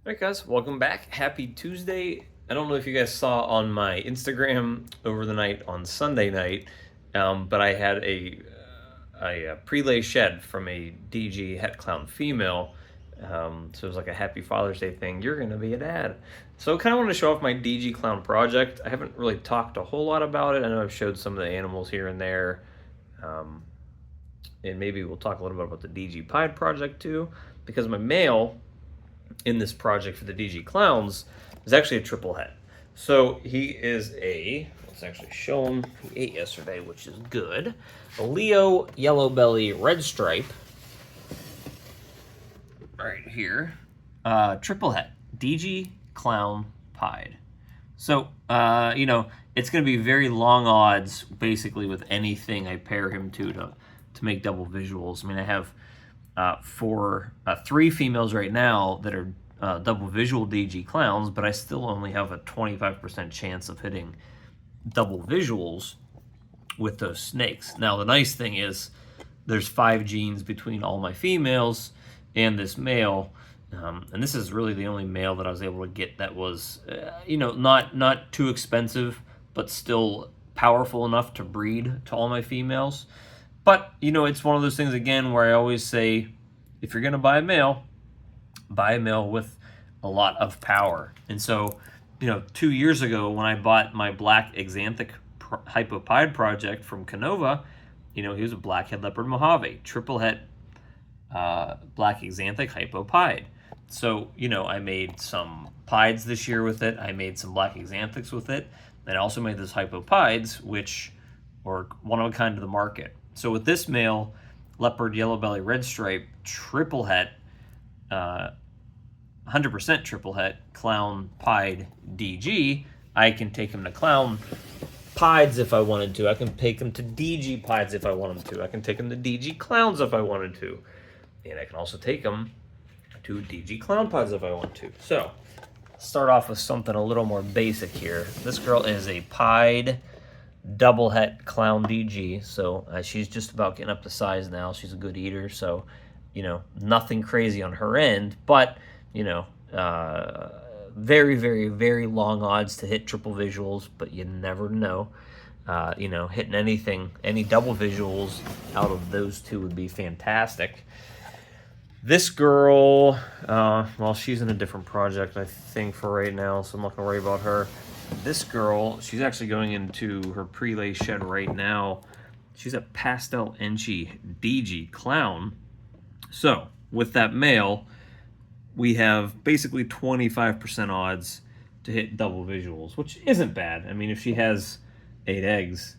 All right, guys, welcome back. Happy Tuesday. I don't know if you guys saw on my Instagram over the night on Sunday night, but I had a prelay shed from a DG Het Clown female. So it was like a happy Father's Day thing. You're going to be a dad. So I kind of want to show off my DG Clown project. I haven't really talked a whole lot about it. I know I've showed some of the animals here and there. Um, and maybe we'll talk a little bit about the DG Pied project too, because my male in this project for the DG Clowns is actually a triple het. So he is let's actually show him, he ate yesterday, which is good, a Leo yellow belly red stripe, right here, triple het, DG Clown Pied. So, it's going to be very long odds, basically, with anything I pair him to make double visuals. I mean, I have three females right now that are double visual DG Clowns, but I still only have a 25% chance of hitting double visuals with those snakes. Now, the nice thing is there's 5 genes between all my females and this male. And this is really the only male that I was able to get that was, not too expensive, but still powerful enough to breed to all my females. But, it's one of those things, again, where I always say, if you're going to buy a male with a lot of power. And so, 2 years ago when I bought my black Xanthic Hypopide project from Canova, he was a black-head leopard Mojave, triple het black Xanthic Hypopide. So, I made some pieds this year with it. I made some black Xanthics with it. And I also made those Hypopides, which are one of a kind to the market. So with this male, leopard yellow belly red stripe, triple het, 100% triple het, clown pied DG, I can take him to clown pieds if I wanted to. I can take him to DG pieds if I wanted to. I can take him to DG clowns if I wanted to. And I can also take him to DG clown pieds if I want to. So, start off with something a little more basic here. This girl is a pied double het clown DG, so she's just about getting up to size now. She's a good eater, so nothing crazy on her end, but very, very, very long odds to hit triple visuals, but you never know. Hitting any double visuals out of those two would be fantastic. This girl, she's in a different project, I think, for right now, so I'm not going to worry about her. This girl, she's actually going into her prelay shed right now. She's a Pastel Enchi DG Clown. So, with that male, we have basically 25% odds to hit double visuals, which isn't bad. I mean, if she has 8 eggs,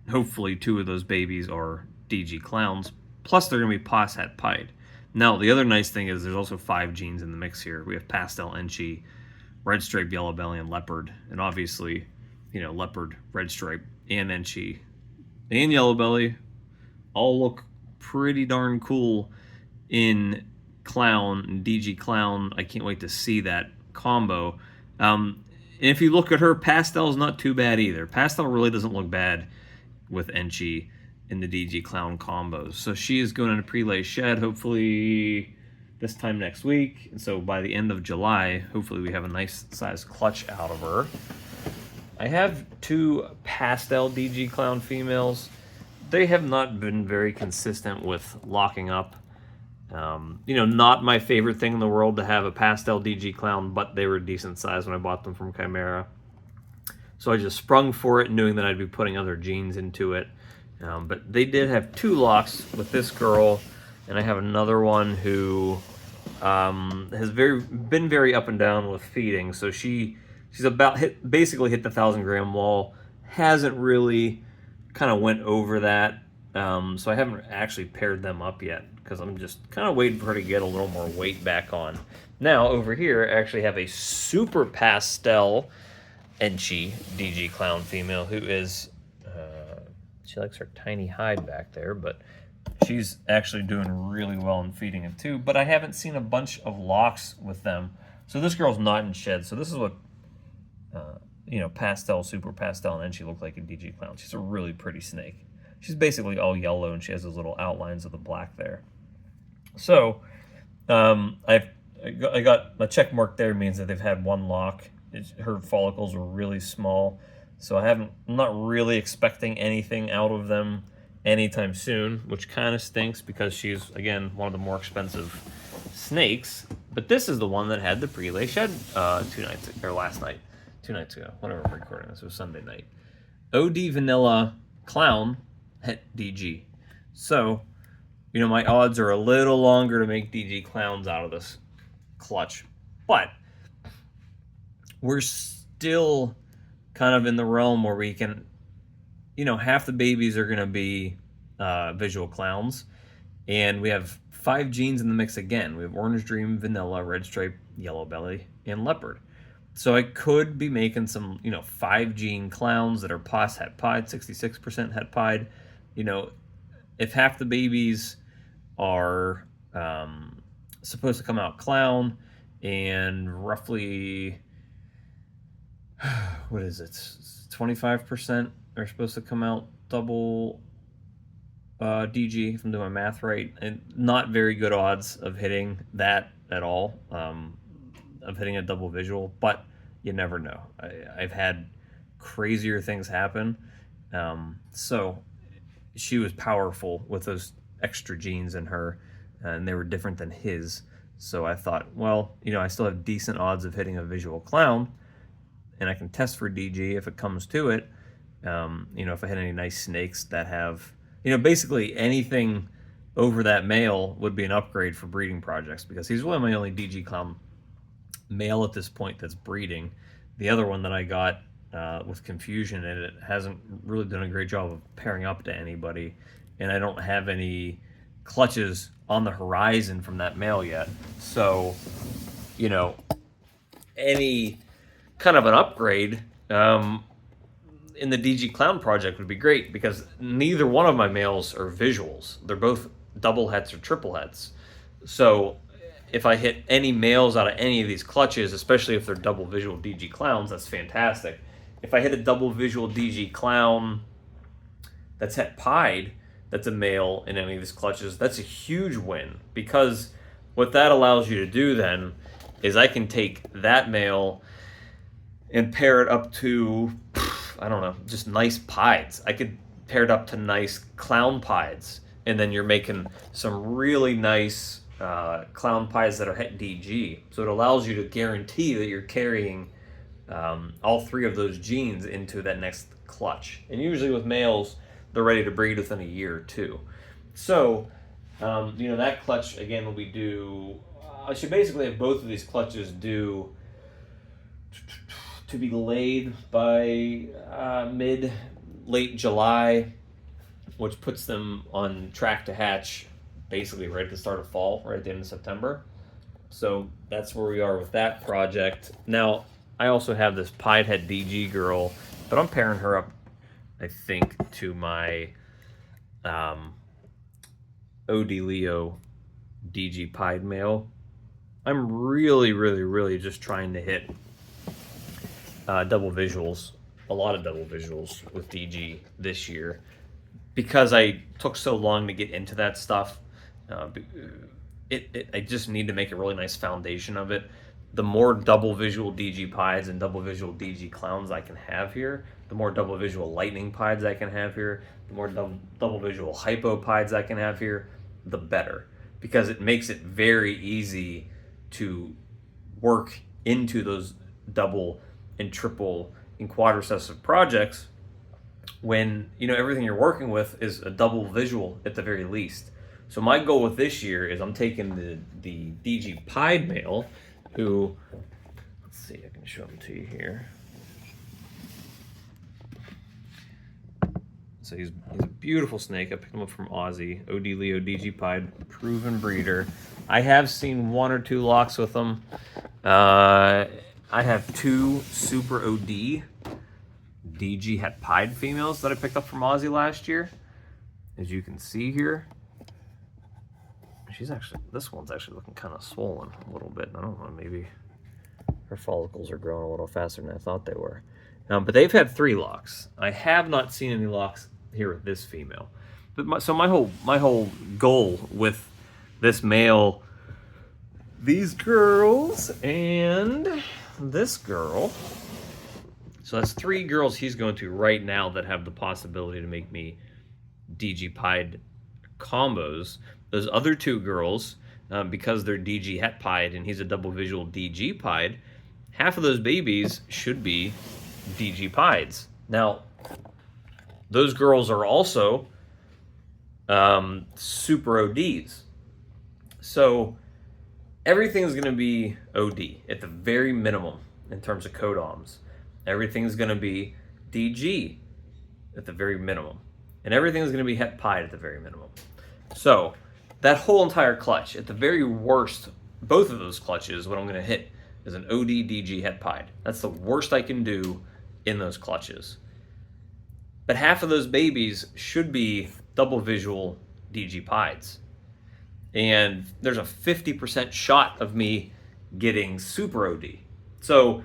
hopefully 2 of those babies are DG Clowns, plus they're going to be Pos Het Pied. Now, the other nice thing is there's also 5 genes in the mix here. We have Pastel Enchi, red stripe, yellow belly, and leopard. And obviously, leopard, red stripe, and Enchi, and yellow belly all look pretty darn cool in clown and DG clown. I can't wait to see that combo. And if you look at her, Pastel is not too bad either. Pastel really doesn't look bad with Enchi in the DG clown combos. So she is going into prelay shed, hopefully this time next week. And so by the end of July, hopefully we have a nice size clutch out of her. I have 2 Pastel DG clown females. They have not been very consistent with locking up. Not my favorite thing in the world to have a Pastel DG clown, but they were decent size when I bought them from Chimera. So I just sprung for it, knowing that I'd be putting other genes into it. But they did have 2 locks with this girl, and I have another one who has been very up and down with feeding. So she's basically hit the 1,000-gram wall. Hasn't really kind of went over that. So I haven't actually paired them up yet because I'm just kind of waiting for her to get a little more weight back on. Now over here, I actually have a super pastel Enchi DG clown female who is, she likes her tiny hide back there, but she's actually doing really well in feeding it too. But I haven't seen a bunch of locks with them. So this girl's not in shed. So this is what, pastel, super pastel, and Enchi look like in DG clown. She's a really pretty snake. She's basically all yellow, and she has those little outlines of the black there. So, I've I got a check mark there means that they've had one lock. Her follicles were really small, so I'm not really expecting anything out of them anytime soon, which kind of stinks because she's, again, one of the more expensive snakes. But this is the one that had the prelay shed last night, 2 nights ago, whenever I'm recording this. It was Sunday night. OD Vanilla Clown hit DG. So, my odds are a little longer to make DG Clowns out of this clutch. But we're still kind of in the realm where we can, half the babies are going to be visual clowns. And we have 5 genes in the mix again. We have Orange Dream, Vanilla, Red Stripe, Yellow Belly, and Leopard. So I could be making some, 5 gene clowns that are pos het pied, 66% het pied. If half the babies are supposed to come out clown, and roughly, what is it, 25% are supposed to come out double DG, if I'm doing my math right, and not very good odds of hitting that at all, of hitting a double visual, but you never know. I've had crazier things happen. So she was powerful with those extra genes in her, and they were different than his. So I thought, well, I still have decent odds of hitting a visual clown, and I can test for DG if it comes to it. If I hit any nice snakes that have, basically anything over that male would be an upgrade for breeding projects, because he's really my only DG clown male at this point that's breeding. The other one that I got with confusion in it hasn't really done a great job of pairing up to anybody, and I don't have any clutches on the horizon from that male yet. So, any kind of an upgrade in the DG Clown project would be great, because neither one of my males are visuals. They're both double hets or triple hets. So if I hit any males out of any of these clutches, especially if they're double visual DG Clowns, that's fantastic. If I hit a double visual DG Clown that's het pied, that's a male in any of these clutches, that's a huge win, because what that allows you to do then is I can take that male and pair it up to, I don't know, just nice pieds. I could pair it up to nice clown pieds, and then you're making some really nice clown pieds that are het DG. So it allows you to guarantee that you're carrying all 3 of those genes into that next clutch. And usually with males, they're ready to breed within a year or 2. So, that clutch, again, will be due, I should basically have both of these clutches due to be laid by late July, which puts them on track to hatch basically right at the start of fall, right at the end of September. So that's where we are with that project. Now, I also have this pied head DG girl, but I'm pairing her up, I think, to my OD Leo DG pied male. I'm really, really, really just trying to hit double visuals, a lot of double visuals with DG this year, because I took so long to get into that stuff. I just need to make a really nice foundation of it. The more double visual DG pieds and double visual DG clowns I can have here, the more double visual lightning pieds I can have here, the more double visual hypo pieds I can have here, the better, because it makes it very easy to work into those double and triple and quadrecessive projects when everything you're working with is a double visual at the very least. So my goal with this year is I'm taking the DG pied male, who, let's see, I can show him to you here. So he's a beautiful snake. I picked him up from Aussie, OD Leo DG pied, proven breeder. I have seen 1 or 2 locks with him. I have 2 super OD DG het pied females that I picked up from Aussie last year. As you can see here, this one's actually looking kind of swollen a little bit. I don't know, maybe her follicles are growing a little faster than I thought they were. But they've had 3 locks. I have not seen any locks here with this female. But my whole goal with this male these girls and this girl. So that's 3 girls he's going to right now that have the possibility to make me DG pied combos. Those other 2 girls, because they're DG het pied and he's a double visual DG pied, half of those babies should be DG pieds. Now, those girls are also super ODs. So everything's going to be OD at the very minimum in terms of codoms. Everything's going to be DG at the very minimum. And everything's going to be het pied at the very minimum. So that whole entire clutch, at the very worst, both of those clutches, what I'm going to hit is an OD DG het pied. That's the worst I can do in those clutches. But half of those babies should be double visual DG pieds. And there's a 50% shot of me getting super OD. So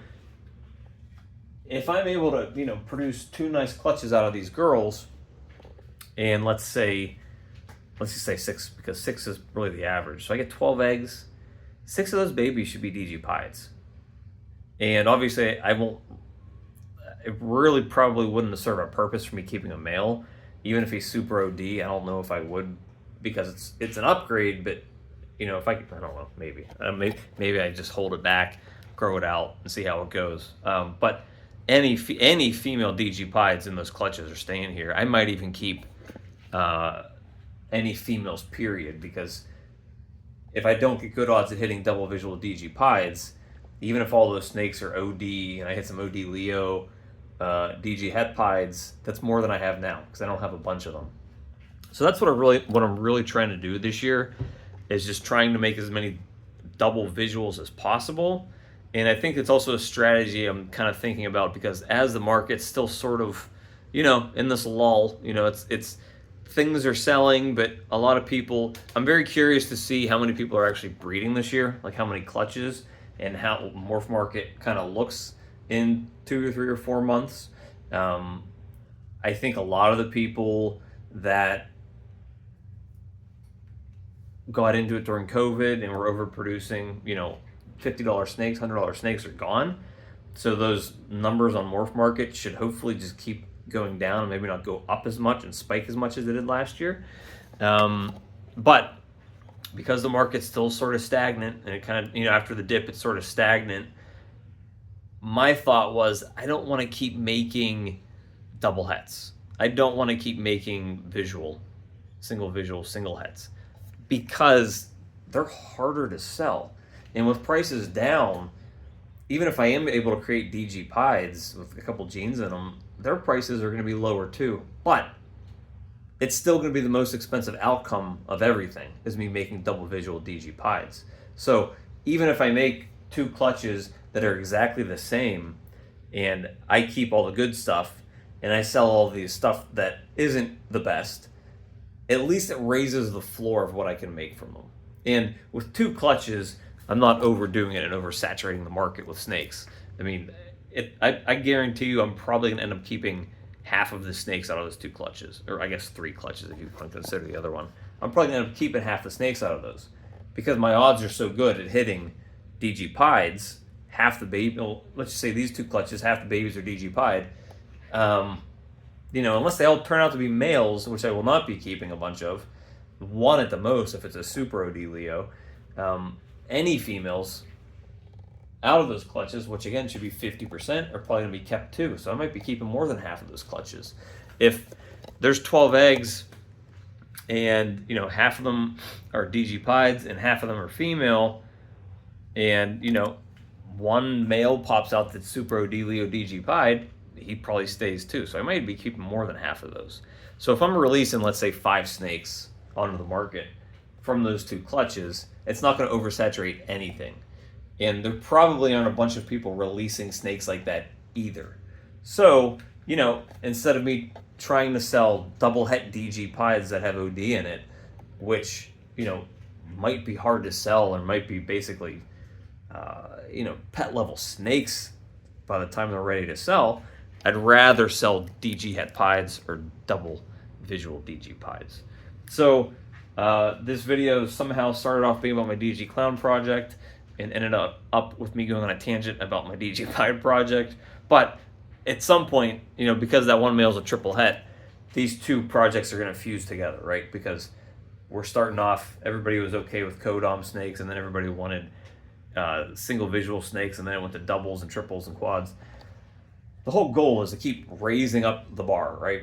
if I'm able to, produce 2 nice clutches out of these girls, and let's just say 6, because 6 is really the average. So I get 12 eggs. 6 of those babies should be DG pieds. And obviously it really probably wouldn't serve a purpose for me keeping a male. Even if he's super OD, I don't know if I would, because it's an upgrade, but if I don't know, maybe I just hold it back, grow it out, and see how it goes. But any female DG pieds in those clutches are staying here. I might even keep any females, period, because if I don't get good odds at hitting double visual DG pieds, even if all those snakes are OD and I hit some OD Leo, DG het pieds, that's more than I have now because I don't have a bunch of them. So that's what I'm really trying to do this year, is just trying to make as many double visuals as possible. And I think it's also a strategy I'm kind of thinking about, because as the market's still sort of, in this lull, it's things are selling, but a lot of people, I'm very curious to see how many people are actually breeding this year, like how many clutches, and how morph market kind of looks in 2 or 3 or 4 months. I think a lot of the people that got into it during COVID and were overproducing, $50 snakes, $100 snakes are gone. So those numbers on morph market should hopefully just keep going down and maybe not go up as much and spike as much as it did last year. But because the market's still sort of stagnant, and it kind of, after the dip, it's sort of stagnant, my thought was, I don't want to keep making double hets. I don't want to keep making single visual, single hets, because they're harder to sell. And with prices down, even if I am able to create DG pieds with a couple genes in them, their prices are going to be lower too. But it's still going to be the most expensive outcome of everything, is me making double visual DG pieds. So even if I make 2 clutches that are exactly the same, and I keep all the good stuff, and I sell all the stuff that isn't the best, at least it raises the floor of what I can make from them. And with 2 clutches, I'm not overdoing it and oversaturating the market with snakes. I mean, I guarantee you I'm probably going to end up keeping half of the snakes out of those 2 clutches, or I guess 3 clutches if you want to consider the other one. I'm probably going to end up keeping half the snakes out of those, because my odds are so good at hitting DG pieds. Half the baby, let's just say these 2 clutches, half the babies are DG pied. Unless they all turn out to be males, which I will not be keeping a bunch of, 1 at the most if it's a super OD Leo, any females out of those clutches, which again should be 50%, are probably going to be kept too. So I might be keeping more than half of those clutches. If there's 12 eggs and half of them are DG pieds and half of them are female, and 1 male pops out that's super OD Leo DG pied, he probably stays too. So I might be keeping more than half of those. So if I'm releasing, let's say, 5 snakes onto the market from those 2 clutches, it's not going to oversaturate anything. And there probably aren't a bunch of people releasing snakes like that either. So, instead of me trying to sell double het DG pieds that have OD in it, which, might be hard to sell or might be basically, pet level snakes by the time they're ready to sell, I'd rather sell DG het pieds or double visual DG pieds. So This video somehow started off being about my DG Clown project and ended up with me going on a tangent about my DG Pied project. But at some point, because that one male is a triple het, these two projects are going to fuse together, right? Because we're starting off, everybody was okay with codom snakes, and then everybody wanted single visual snakes, and then it went to doubles and triples and quads. The whole goal is to keep raising up the bar, right?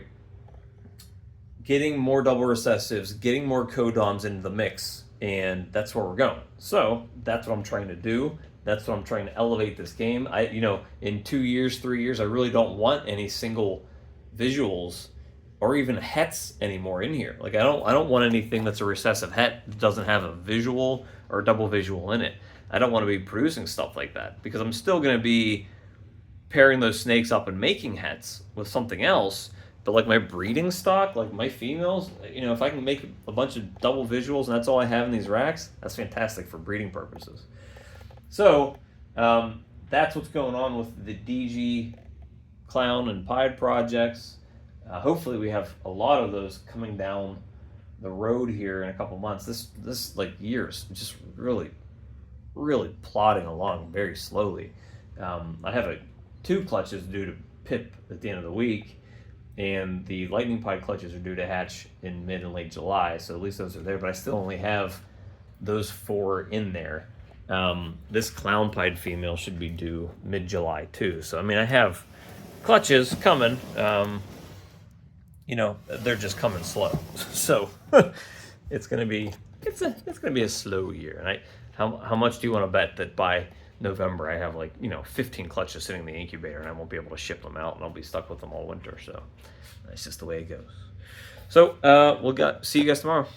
Getting more double recessives, getting more codoms into the mix, and that's where we're going. So that's what I'm trying to do. That's what I'm trying to elevate this game. In 2 years, 3 years, I really don't want any single visuals or even hets anymore in here. Like I don't want anything that's a recessive het that doesn't have a visual or a double visual in it. I don't want to be producing stuff like that because I'm still going to be pairing those snakes up and making hets with something else. But like my breeding stock, like my females, if I can make a bunch of double visuals and that's all I have in these racks, that's fantastic for breeding purposes. So that's what's going on with the DG Clown and Pied projects. Hopefully we have a lot of those coming down the road here in a couple months. This like years, just really plodding along very slowly. I have 2 clutches due to pip at the end of the week, and the lightning pied clutches are due to hatch in mid and late July, so at least those are there, but I still only have those 4 in there. This clown pied female should be due mid-July too, so I mean I have clutches coming. They're just coming slow, so it's gonna be a slow year. And how much do you want to bet that by November I have 15 clutches sitting in the incubator and I won't be able to ship them out and I'll be stuck with them all winter? So that's just the way it goes. So see you guys tomorrow.